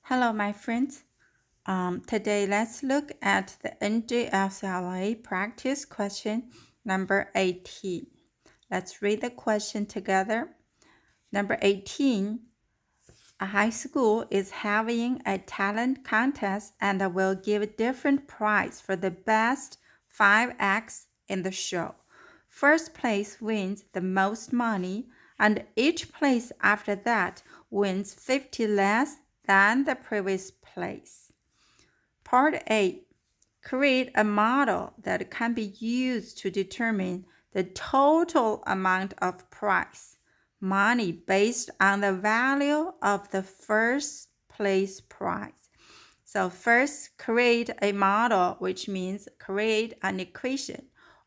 Hello, my friends. Today, let's look at the NJSLA practice question number 18. Let's read the question together. Number 18, a high school is having a talent contest and will give a different prize for the best 5 acts in the show. First place wins the most money, and each place after that wins 50 less than the previous place. Part A. Create a model that can be used to determine the total amount of prize money based on the value of the first place prize. So first, create a model, which means create an equation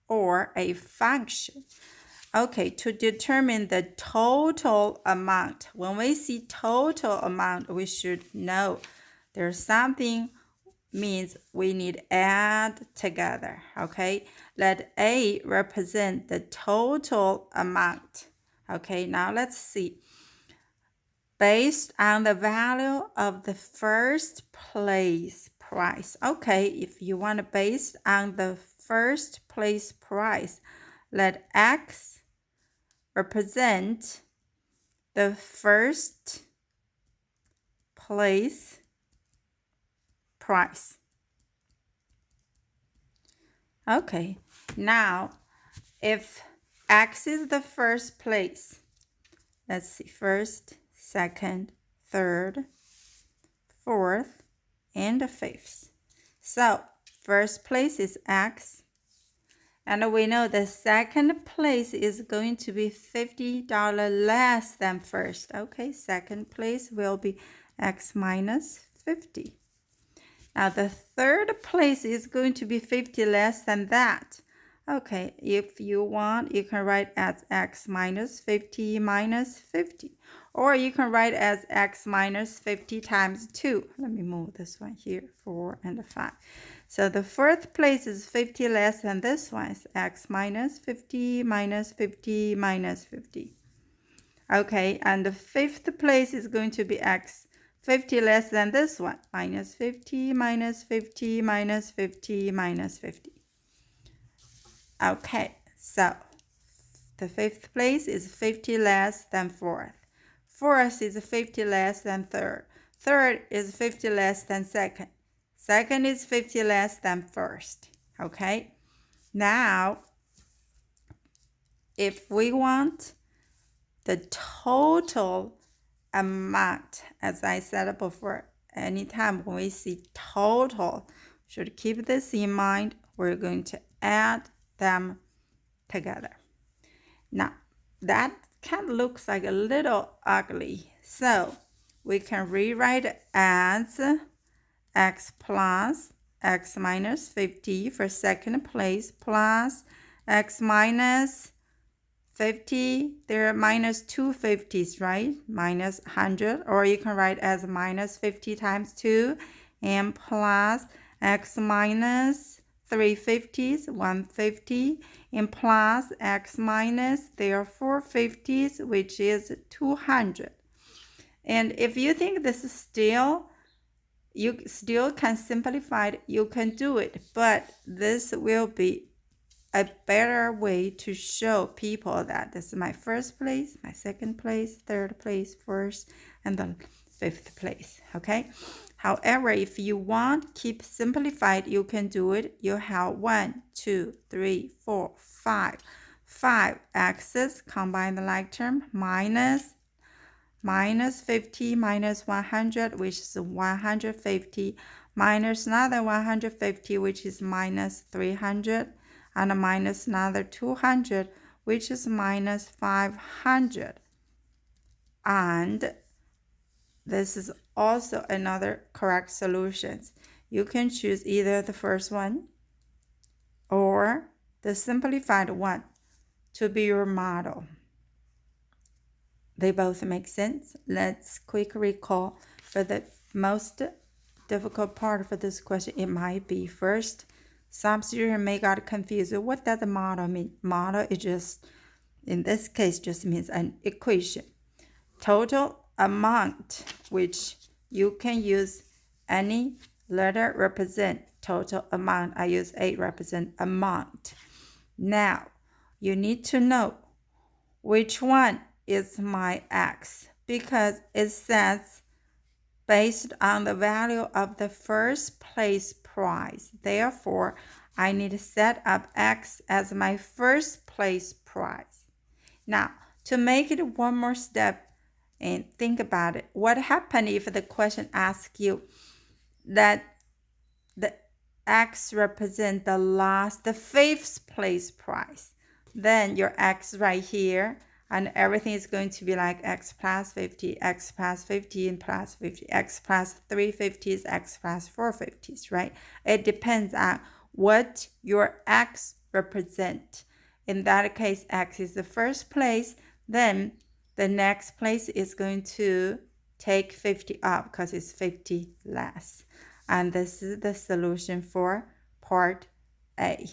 or a function. Okay, to determine the total amount. When we see total amount, we should know there's something means we need add together. Okay, let A represent the total amount. Okay, now let's see. Based on the value of the first place price. Okay, if you want to based on the first place price, let X represent the first place price. Okay, now if X is the first place, let's see, first, second, third, fourth, and fifth. So first place is X, and we know the second place is going to be $50 less than first. Okay, second place will be X minus 50. Now the third place is going to be 50 less than that. Okay, if you want, you can write as X minus 50 minus 50. Or you can write as X minus 50 times 2. Let me move this one here, 4 and 5. So the fourth place is 50 less than this one. It's X minus 50 minus 50 minus 50. Okay, and the fifth place is going to be X 50 less than this one. Minus 50 minus 50 minus 50 minus 50. Okay, so the fifth place is 50 less than fourth. Fourth is 50 less than third. Third is 50 less than second. Second is 50 less than first. Okay, now if we want the total amount, as I said before, anytime when we see total, should keep this in mind. We're going to add them together. Now, that kind of looks like a little ugly. So we can rewrite it as X plus X minus 50 for second place plus X minus 50, there are minus 2 50s, right? Minus 100, or you can write as minus 50 times 2 and plus X minus 3 50s, 150, and plus X minus, there are 4 50s, which is 200. And if you think this is still, you still can simplify it, you can do it, but this will be a better way to show people that this is my first place, my second place, third place, first, and the fifth place. Okay. However, if you want keep simplified, you can do it. You have 1, 2, 3, 4, 5. 5 x's, combine the like term, minus 50 minus 100, which is 150, minus another 150, which is minus 300. And minus another 200, which is minus 500. And this is also another correct solution. You can choose either the first one or the simplified one to be your model. They both make sense. Let's quickly recall. For the most difficult part for this question, it might be first, some students may got confused. What does the model mean? Model is just, in this case, just means an equation. Total amount, which you can use any letter represent total amount. I use 8 represent amount. Now, you need to know which one is my x, because it says based on the value of the first place prize. Therefore, I need to set up x as my first place prize. Now, to make it one more step and think about it, what happens if the question asks you that the x represent the fifth place prize? Then your x right here, and everything is going to be like x plus 50, x plus 15 plus 50, x plus 350s, x plus 450s, right? It depends on what your x represent. In that case, x is the first place, then the next place is going to take 50 up because it's 50 less. And this is the solution for part A.